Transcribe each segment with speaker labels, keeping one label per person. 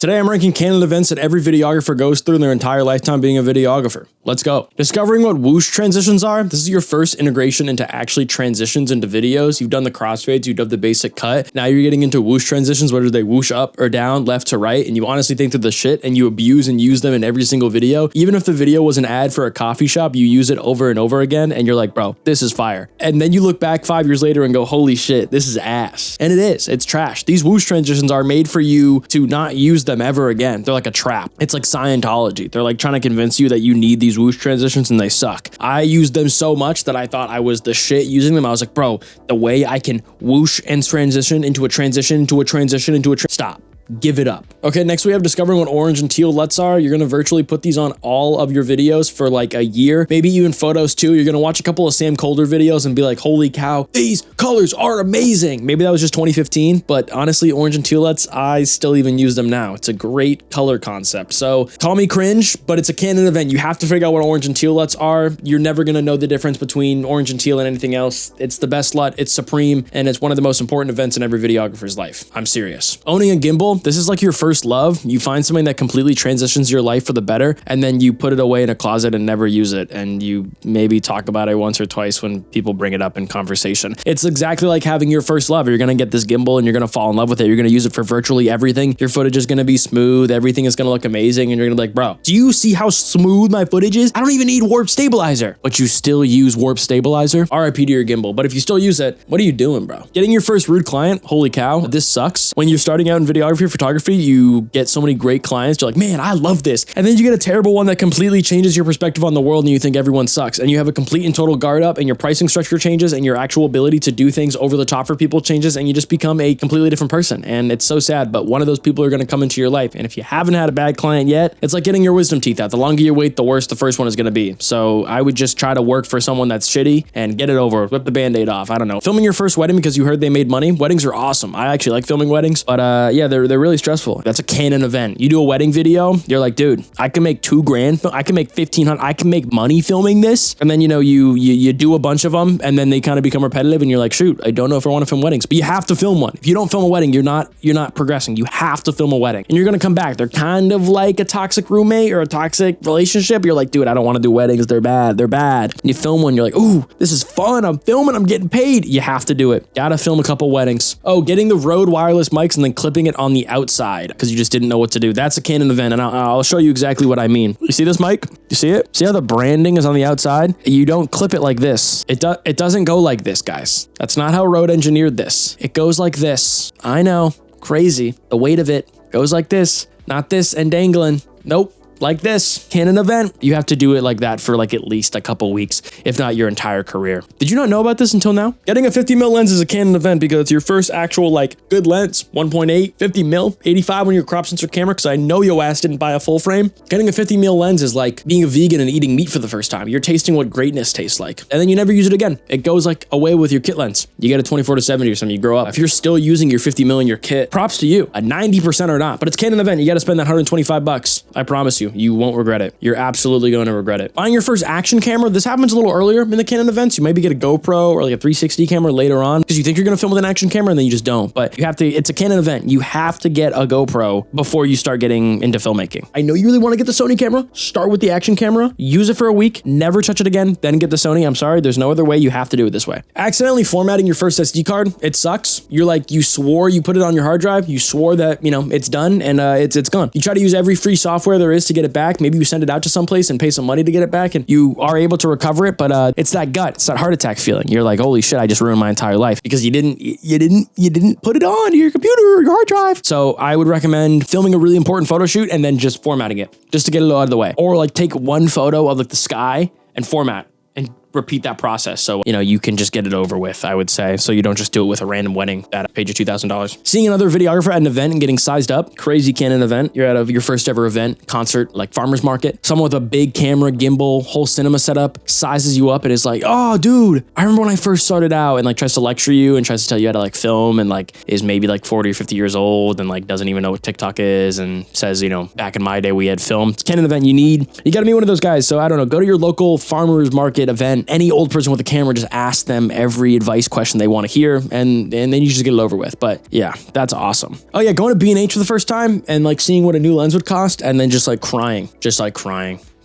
Speaker 1: Today I'm ranking Canon events that every videographer goes through in their entire lifetime being a videographer. Let's go. Discovering what whoosh transitions are. This is your first integration into actually transitions into videos. You've done the crossfades, you've done the basic cut. Now you're getting into whoosh transitions, whether they whoosh up or down, left to right, and you honestly think they're the shit and you abuse and use them in every single video. Even if the video was an ad for a coffee shop, you use it over and over again and you're like, bro, this is fire. And then you look back 5 years later and go, holy shit, this is ass. And it is, it's trash. These whoosh transitions are made for you to not use them ever again. They're like a trap. It's like Scientology. They're like trying to convince you that you need these whoosh transitions and they suck. I used them so much that I thought I was the shit using them. I was like, bro, the way I can whoosh and transition into a transition, into a transition, into a stop. Give it up. Okay, next we have discovering what orange and teal LUTs are. You're gonna virtually put these on all of your videos for like a year, maybe even photos too. You're gonna watch a couple of Sam Colder videos and be like, holy cow, these colors are amazing. Maybe that was just 2015, but honestly, orange and teal LUTs, I still even use them now. It's a great color concept. So call me cringe, but it's a Canon event. You have to figure out what orange and teal LUTs are. You're never gonna know the difference between orange and teal and anything else. It's the best LUT, it's supreme, and it's one of the most important events in every videographer's life. I'm serious. Owning a gimbal, this is like your first love. You find something that completely transitions your life for the better, and then you put it away in a closet and never use it, and you maybe talk about it once or twice when people bring it up in conversation. It's exactly like having your first love. You're gonna get this gimbal and you're gonna fall in love with it. You're gonna use it for virtually everything. Your footage is gonna be smooth. Everything is gonna look amazing, and you're gonna be like, bro, do you see how smooth my footage is? I don't even need warp stabilizer. But you still use warp stabilizer? RIP to your gimbal. But if you still use it, what are you doing, bro? Getting your first rude client? Holy cow, this sucks. When you're starting out in videography or photography, you get so many great clients. You're like, man, I love this. And then you get a terrible one that completely changes your perspective on the world and you think everyone sucks. And you have a complete and total guard up and your pricing structure changes and your actual ability to do things over the top for people changes and you just become a completely different person. And it's so sad, but one of those people are going to come into your life. And if you haven't had a bad client yet, it's like getting your wisdom teeth out. The longer you wait, the worse the first one is going to be. So I would just try to work for someone that's shitty and get it over, rip the band-aid off. I don't know. Filming your first wedding because you heard they made money. Weddings are awesome. I actually like filming weddings, but yeah, they're really stressful. That's a Canon event. You do a wedding video, you're like, dude, I can make $2,000, I can make $1,500, I can make money filming this. And then, you know, you do a bunch of them and then they kind of become repetitive and you're like, shoot, I don't know if I want to film weddings, but you have to film one. If you don't film a wedding, you're not progressing. You have to film a wedding and you're going to come back. They're kind of like a toxic roommate or a toxic relationship. You're like, dude, I don't want to do weddings. They're bad. They're bad. And you film one, you're like, ooh, this is fun. I'm filming, I'm getting paid. You have to do it. Gotta film a couple weddings. Oh, getting the Rode wireless mics and then clipping it on the outside because you just didn't know what to do. That's a Canon event, and I'll show you exactly what I mean. You see this mic? You see it? See how the branding is on the outside? You don't clip it like this. It doesn't go like this, guys. That's not how Rode engineered this. It goes like this. I know, crazy. The weight of it goes like this, not this and dangling. Nope. Like this Canon event, you have to do it like that for like at least a couple weeks, if not your entire career. Did you not know about this until now? Getting a 50mm lens is a Canon event because it's your first actual like good lens, 1.8, 50mm, 85 on your crop sensor camera, because I know your ass didn't buy a full frame. Getting a 50mm lens is like being a vegan and eating meat for the first time. You're tasting what greatness tastes like, and then you never use it again. It goes like away with your kit lens. You get a 24-70 or something, you grow up. If you're still using your 50mm in your kit, props to you. A 90% or not, but it's Canon event. You got to spend that $125. I promise you. You won't regret it. You're absolutely going to regret it. Buying your first action camera, this happens a little earlier in the Canon events. You maybe get a GoPro or like a 360 camera later on because you think you're going to film with an action camera and then you just don't. But you have to, it's a Canon event. You have to get a GoPro before you start getting into filmmaking. I know you really want to get the Sony camera. Start with the action camera, use it for a week, never touch it again, then get the Sony. I'm sorry, there's no other way. You have to do it this way. Accidentally formatting your first SD card, it sucks. You're like, you swore you put it on your hard drive. You swore that, you know, it's done and it's gone. You try to use every free software there is to get it back. Maybe you send it out to someplace and pay some money to get it back and you are able to recover it, but it's that gut, it's that heart attack feeling. You're like, holy shit, I just ruined my entire life because you didn't put it on your computer or your hard drive. So I would recommend filming a really important photo shoot and then just formatting it just to get it out of the way. Or like take one photo of like the sky and format and repeat that process. So, you know, you can just get it over with, I would say. So you don't just do it with a random wedding that paid you $2,000. Seeing another videographer at an event and getting sized up, crazy Canon event. You're at your first ever event, concert, like farmer's market. Someone with a big camera, gimbal, whole cinema setup sizes you up and is like, oh, dude, I remember when I first started out, and like tries to lecture you and tries to tell you how to like film and like is maybe like 40 or 50 years old and like doesn't even know what TikTok is and says, you know, back in my day we had film. It's Canon event. You got to be one of those guys. So I don't know, go to your local farmer's market event any old person with a camera, just ask them every advice question they want to hear, and then you just get it over with. But yeah, that's awesome. Oh yeah, going to B&H for the first time and like seeing what a new lens would cost, and then just like crying.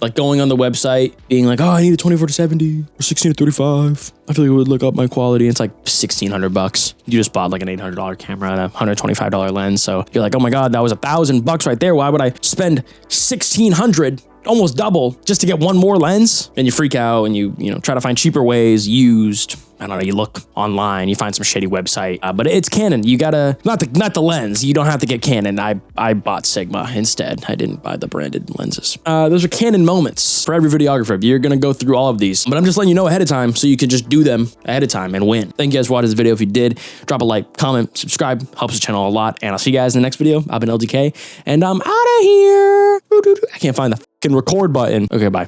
Speaker 1: Like going on the website, being like, oh, I need a 24-70 or 16-35. I feel like it would look up my quality. It's like $1,600. You just bought like an $800 camera and a $125 lens. So you're like, oh my God, that was $1,000 right there. Why would I spend $1,600? Almost double just to get one more lens? And you freak out and you try to find cheaper ways, used. I don't know, you look online, you find some shady website, but it's Canon. You gotta, not the lens, you don't have to get Canon. I bought Sigma instead. I didn't buy the branded lenses. Those are Canon moments for every videographer. You're gonna go through all of these, but I'm just letting you know ahead of time so you can just do them ahead of time and win. Thank you guys for watching this video. If you did, drop a like, comment, subscribe, helps the channel a lot, and I'll see you guys in the next video. I've been LDK, and I'm out of here. I can't find the fucking record button. Okay, bye.